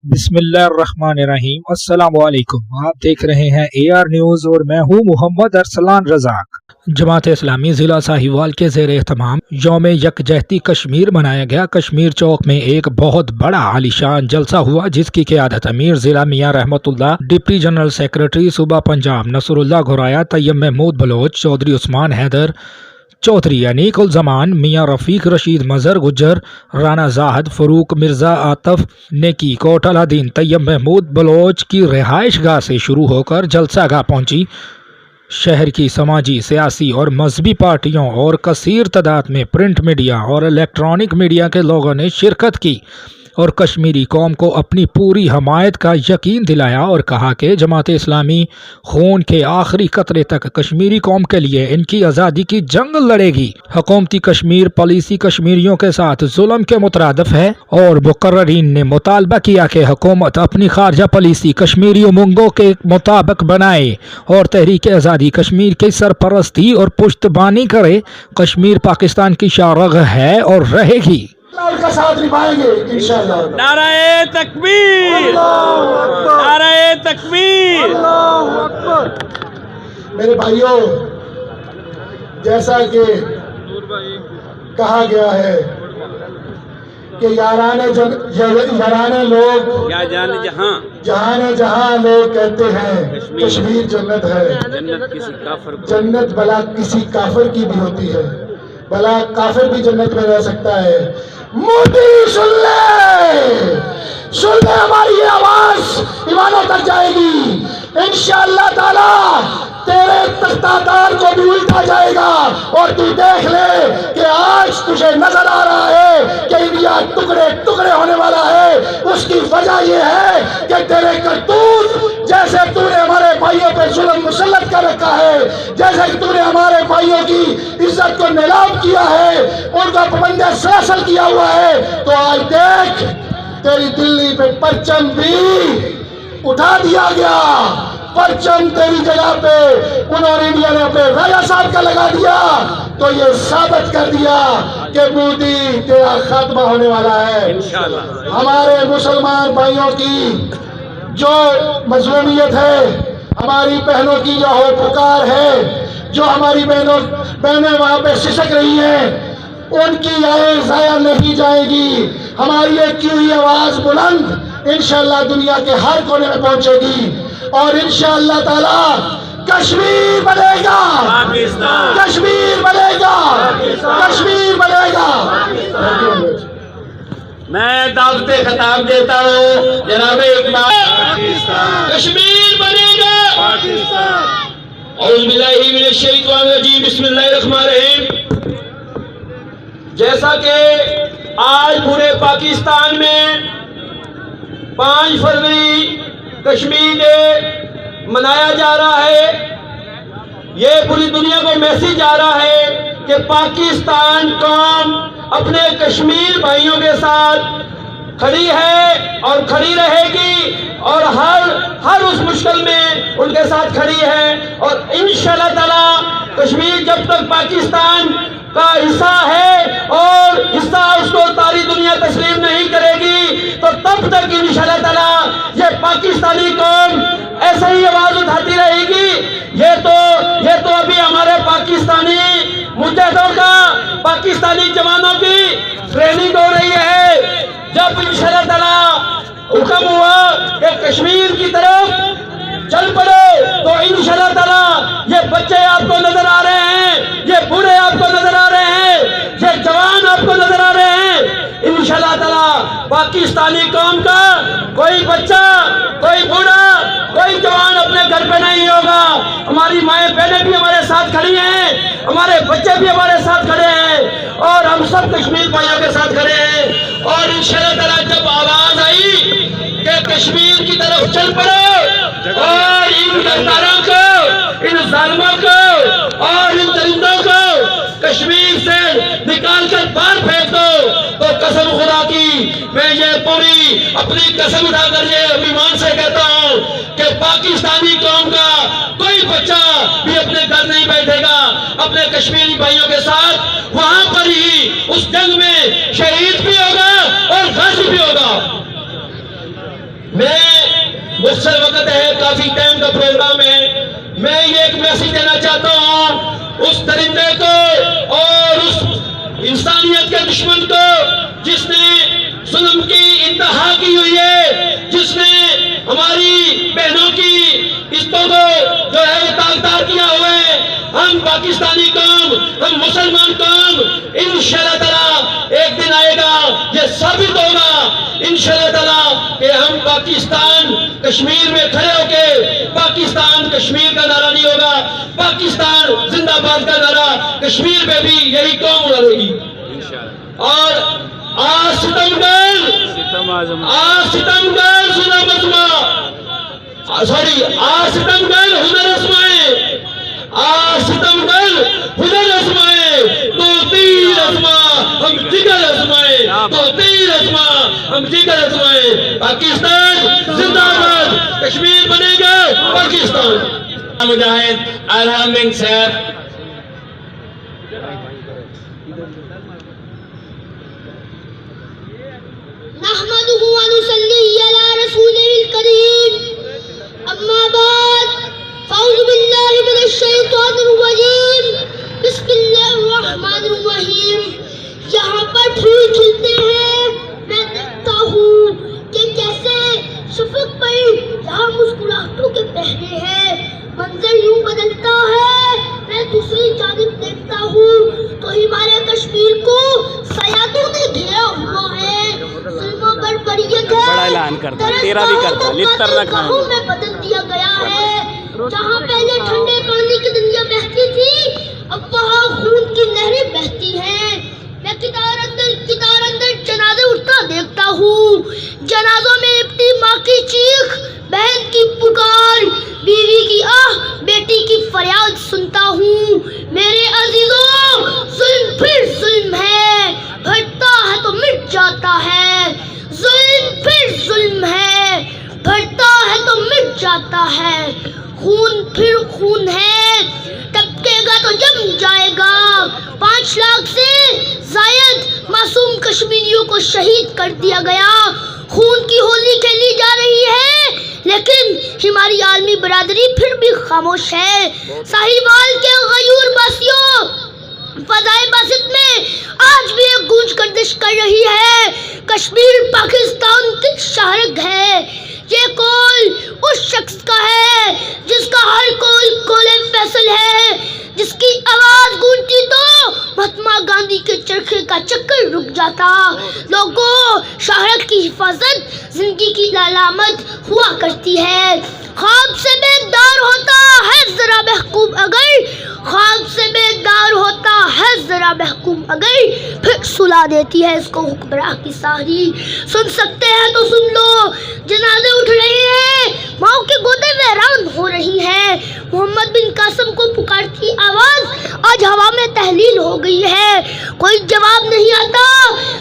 بسم اللہ الرحمن الرحیم۔ السلام علیکم، آپ دیکھ رہے ہیں AR نیوز اور میں ہوں محمد ارسلان رزاق۔ جماعت اسلامی ضلع ساہیوال کے زیر اہتمام یوم یکجہتی کشمیر منایا گیا۔ کشمیر چوک میں ایک بہت بڑا عالیشان جلسہ ہوا جس کی قیادت امیر ضلع میاں رحمت اللہ، ڈپٹی جنرل سیکرٹری صوبہ پنجاب نصر اللہ گھرایا، طیب محمود بلوچ، چودھری عثمان حیدر چودھری انیک الزمان، میاں رفیق رشید مظہر گجر، رانا زاہد، فاروق مرزا عاطف نیکی کوٹ الدین طیب محمود بلوچ کی رہائش گاہ سے شروع ہو کر جلسہ گاہ پہنچی۔ شہر کی سماجی، سیاسی اور مذہبی پارٹیوں اور کثیر تعداد میں پرنٹ میڈیا اور الیکٹرانک میڈیا کے لوگوں نے شرکت کی اور کشمیری قوم کو اپنی پوری حمایت کا یقین دلایا اور کہا کہ جماعت اسلامی خون کے آخری قطرے تک کشمیری قوم کے لیے ان کی آزادی کی جنگ لڑے گی۔ حکومتی کشمیر پالیسی کشمیریوں کے ساتھ ظلم کے مترادف ہے اور مقررین نے مطالبہ کیا کہ حکومت اپنی خارجہ پالیسی کشمیری امنگوں کے مطابق بنائے اور تحریک آزادی کشمیر کی سرپرستی اور پشتبانی کرے۔ کشمیر پاکستان کی شارغ ہے اور رہے گی۔ کا ساتھ نبھائیں گے انشاءاللہ۔ نعرہ تکبیر، نعرہ تکبیر۔ اللہ اکبر۔ میرے بھائیوں، جیسا کہ کہا گیا ہے کہ یارانے لوگ یا جان جہاں، جہاں لوگ کہتے ہیں کشمیر جنت ہے۔ جنت کسی کافر کو، جنت بلا کسی کافر کی بھی ہوتی ہے، بلا کافر بھی جنت میں رہ سکتا ہے۔ مودی سن لے ہماری یہ آواز ایوانوں تک جائے گی انشاءاللہ تعالی۔ تیرے تختہ دار کو بھی الٹا جائے گا اور تو دیکھ لے کہ آج تجھے نظر آ رہا ہے کہ انڈیا ٹکڑے ٹکڑے ہونے والا ہے۔ اس کی وجہ یہ ہے کہ تیرے کرتوت، جیسے تو نے ہمارے بھائیوں پہ ظلم مسلط کر رکھا ہے، جیسے کہ تو نے ہمارے بھائیوں کی عزت کو نیلام کیا ہے، ان کا پابند سلاسل کیا ہوا ہے، تو آج دیکھ تیری دلی پہ پرچم بھی اٹھا دیا گیا۔ پرچم تیری جگہ پہ انہوں نے انڈیا نے اپنے راجہ صاحب کا لگا دیا، تو یہ ثابت کر دیا کہ مودی تیرا خاتمہ ہونے والا ہے انشاءاللہ۔ ہمارے مسلمان بھائیوں کی جو مظلومیت ہے، ہماری بہنوں کی جو ہو پکار ہے، جو ہماری بہنیں وہاں پہ سسک رہی ہیں، ان کی آہیں ضائع نہیں جائے گی۔ ہماری ایک کی ہوئی آواز بلند انشاءاللہ دنیا کے ہر کونے میں پہنچے گی اور انشاءاللہ تعالی کشمیر بنے گا، کشمیر بنے گا، کشمیر بنے گا۔ میں دعوت خطاب دیتا ہوں جناب اقبال، کشمیر بنے گا، اعوذ باللہ من الشیطان الرجیم، بسم اللہ الرحمن الرحیم۔ جیسا کہ آج پورے پاکستان میں 5 فروری کشمیر ڈے منایا جا رہا ہے، یہ پوری دنیا کو میسج جا رہا ہے کہ پاکستان قوم اپنے کشمیر بھائیوں کے ساتھ کھڑی ہے اور کھڑی رہے گی اور ہر اس مشکل میں ان کے ساتھ کھڑی ہے، اور انشاءاللہ تعالی کشمیر جب تک پاکستان کا حصہ ہے اور حصہ اس کو ساری دنیا تسلیم نہیں کرے گی، تو تب تک انشاءاللہ تعالی یہ پاکستانی قوم ایسے ہی آواز اٹھاتی رہے گی۔ یہ تو ابھی ہمارے پاکستانی مجاہدوں کا، پاکستانی جوانوں کی ٹریننگ ہو رہی ہے۔ جب انشاءاللہ تعالی حکم ہوا کہ کشمیر کی طرف چل پڑے، تو انشاءاللہ تعالی یہ بچے آپ کو نظر آ رہے ہیں، یہ بوڑھے آپ کو نظر آ رہے ہیں، یہ جوان آپ کو نظر آ رہے ہیں۔ انشاءاللہ تعالی پاکستانی قوم کا کوئی بچہ، کوئی بوڑھا، کوئی جوان اپنے گھر پہ نہیں ہوگا۔ ہماری مائیں بہنیں بھی ہمارے ساتھ کھڑی ہیں، ہمارے بچے بھی ہمارے ساتھ کھڑے ہیں اور ہم سب کشمیر بھائیوں کے ساتھ کھڑے ہیں۔ اور انشاءاللہ تعالی جب آواز آئی کہ کشمیر کی طرف چل پڑو اور ان گداروں کو، ان ظالموں کو اور ان درندوں کو کشمیر سے نکال کر باہر پھینک دو، تو قسم خدا کی میں یہ پوری اپنی قسم اٹھا کر یہ ایمان سے کہتا ہوں کہ پاکستانی قوم کا کوئی بچہ بھی اپنے گھر نہیں بیٹھے گا، اپنے کشمیری بھائیوں کے ساتھ وہاں پر ہی اس جنگ میں شہید بھی ہوگا اور غازی بھی ہوگا۔ مختصر وقت ہے، کافی ٹائم کا پروگرام ہے، میں یہ ایک میسج دینا چاہتا ہوں اس درندے کو اور اس انسانیت کے دشمن کو جس نے ظلم کی انتہا کی ہوئی ہے، جس نے ہماری بہنوں کی عزتوں کو جو ہے وہ تاغدار کیا ہوا ہے۔ ہم پاکستانی قوم، ہم مسلمان قوم، انشاءاللہ تعالیٰ ایک دن آئے گا، یہ ثابت ہوگا انشاءاللہ تعالیٰ کہ ہم پاکستان کشمیر میں کھڑے ہو کے پاکستان کشمیر کا نعرہ نہیں ہوگا، پاکستان زندہ باد کا نعرہ کشمیر میں بھی یہی قوم لڑے گی۔ اور آج ستمگار ظلم ازما، سوری آج ستمگار ہنر ازمائے، آج ستمگار ہنر ازمائے، تو تیر ازما ہم جگر ازمائے، تو تیر ازما ہم جگر ازمائے۔ پاکستان زندہ باد، کشمیر بنے گا پاکستان۔ مجاہد ارحم بن سیف، نحمده ونصلي على رسوله الكريم، أما بعد، فأعوذ بالله من الشيطان الرجيم، بسم الله الرحمن الرحيم۔ یہاں پر پھول کھلتے ہیں، میں دیکھتا ہوں کہ کیسے شفق پر یہاں مسکراہٹوں کے پہرے ہیں، منظر یوں بدلتا ہے، میں دوسری جانب دیکھتا ہوں تو ہمارے کشمیر کو سیادوں نے گھیرا ہوا ہے، ظلموں پر بریت ہے، تیرا بھی کرتا لتر نہ کھاؤں میں بدل دیا گیا ہے۔ جہاں پہلے ٹھنڈے پانی کی دنیا بہتی تھی، اب وہاں خون کی نہریں بہتی ہیں۔ میں کتار اندر جنازے اٹھتا دیکھتا ہوں، جنازوں میں لپٹی ماں کی چیخ، بہن کی پکار، بیوی کی آہ، بیٹی کی فریاد سنتا ہوں۔ میرے عزیزوں، ظلم پھر ظلم ہے، بڑھتا ہے تو مٹ جاتا ہے، ظلم پھر ظلم ہے، بڑھتا ہے تو مٹ جاتا ہے، خون پھر خون ہے، ٹپکے گا تو جم جائے گا۔ 5 لاکھ سے زائد معصوم کشمیریوں کو شہید کر دیا گیا، خون کی ہولی کھیلی جا رہی ہے، لیکن ہماری عالمی برادری پھر بھی خاموش ہے۔ ساہیوال کے غیور باسیوں، فضائے باسط میں آج بھی ایک گونج گردش کر رہی ہے، کشمیر پاکستان کی شہرگ ہے۔ یہ کول اس شخص کا ہے جس کا ہر کول کولے فیصل ہے، جس کی آواز گونجتی تو مہاتما گاندھی کے چرخے کا چکر رک جاتا۔ لوگوں، شہرگ کی حفاظت زندگی کی علامت ہوا کرتی ہے۔ خواب سے بیدار ہوتا ہے ذرا محکوم اگر، خواب سے بیدار ہوتا ہے ذرا محکوم اگر، پھر سلا دیتی ہے اس کو حکمراں کی ساری۔ سن سکتے ہیں تو سن لو، جنازے اٹھ رہے ہیں، ماؤں کے گودے ویران ہو رہی ہیں، محمد بن قاسم کو پکارتی آواز آج ہوا میں تحلیل ہو گئی ہے، کوئی جواب نہیں آتا،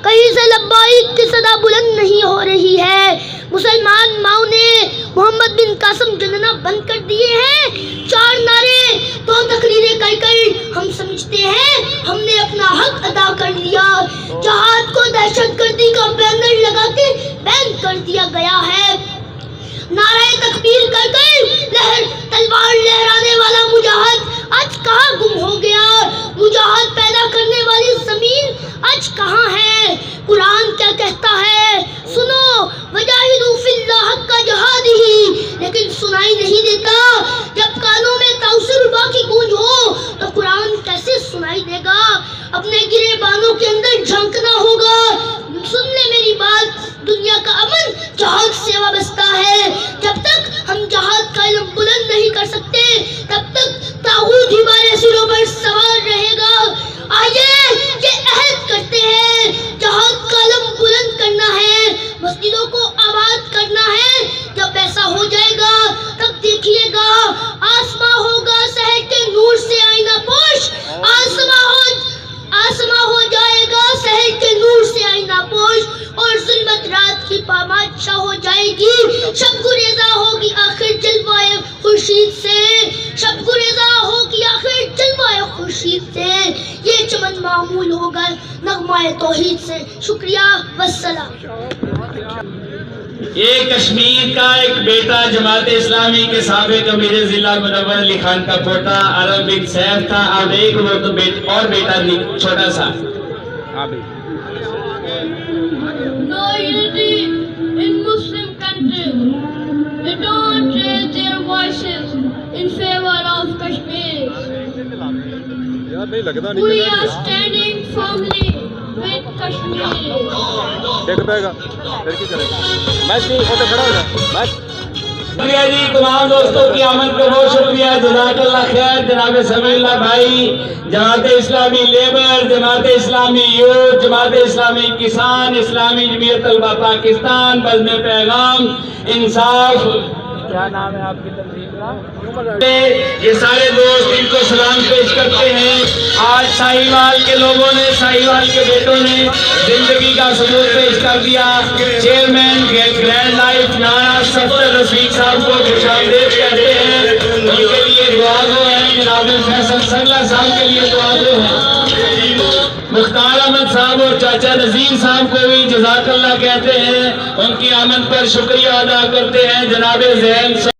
کہیں سے لبیک کی صدا بلند نہیں ہو رہی ہے۔ مسلمان ماؤں نے محمد بن قاسم جننا بند کر دیے ہیں، 4 نعرے تو تقریریں کر کر ہم سمجھتے ہیں ہم نے اپنا حق ادا کر لیا۔ جہاد کو دہشت گردی کا بینر لگا کے بین کر دیا گیا ہے۔ نعرہ تکبیر کر کر تلوار لہرانے والا مجاہد آج کہاں گم ہو گیا؟ مجاہد پیدا کرنے والی زمین آج کہاں ہے؟ قرآن کیا کہتا ہے؟ سنو، وجاہدوا فی اللہ حق جہاد ہی، لیکن سنائی نہیں دیتا۔ جب کانوں میں کوثر ربا کی گونج ہو تو قرآن کیسے سنائی دے گا؟ اپنے گرے بانوں کے اندر جھانکنا ہوگا۔ سن لے میری بات، دنیا کا امن جہاد سے وابستہ ہے۔ جب تک ہم جہاد کا علم بلند نہیں کر سکتے، تب تک طاغوت ہمارے سروں پر سوار رہے گا۔ آئیے یہ عہد کرتے ہیں، جہاد کا علم بلند کرنا ہے، مسجدوں کو آباد کرنا ہے۔ جب ایسا ہو جائے گا تب دیکھیے گا، آسماں ہوگا شہر کے نور سے آئینہ پوش، آسماں ہو جائے گا شہر کے نور سے آئینہ پوش، اور ظلمت رات کی پامادشاہ ہو جائے گی، شب گریزاں ہوگی آخر جلوائے خورشید سے، شب گریزاں ہوگی آخر جلوائے خورشید سے، یہ چمن معمول ہوگا نغمہ توحید سے۔ شکریہ، والسلام۔ یہ کشمیر کا ایک بیٹا جماعت اسلامی کے سابق امیر ضلع منور علی خان کا پوتا عرب بن سیف تھا. اب ایک وہ تو اور بیٹا چھوٹا سا. No unity in Muslim countries. They don't raise their voices in favor of Kashmir. We are standing firmly with Kashmir. شکریہ جی تمام دوستوں کی آمد کا بہت شکریہ. جزاک اللہ خیر. جناب سمیع اللہ بھائی، جماعت اسلامی لیبر، جماعت اسلامی یوتھ، جماعت اسلامی کسان، اسلامی جمعیت طلبہ پاکستان، بزم پیغام انصاف، کیا نام ہے آپ کی تنظیم کا؟ یہ سارے دوست ان کو سلام پیش کرتے ہیں. آج ساہیوال کے لوگوں نے، ساہیوال کے بیٹوں نے زندگی کا ثبوت پیش کر دیا. چیئرمین گرینڈ لائف نانا سفر رفیق صاحب کو خوش آمدید کہتے ہیں. ان کے لیے دعا گو ہیں. جناب فیصل سنگلا صاحب کے لیے دعا گو ہیں. مختار احمد صاحب اور چاچا نذیر صاحب کو بھی جزاک اللہ کہتے ہیں. ان کی آمد پر شکریہ ادا کرتے ہیں. جناب زین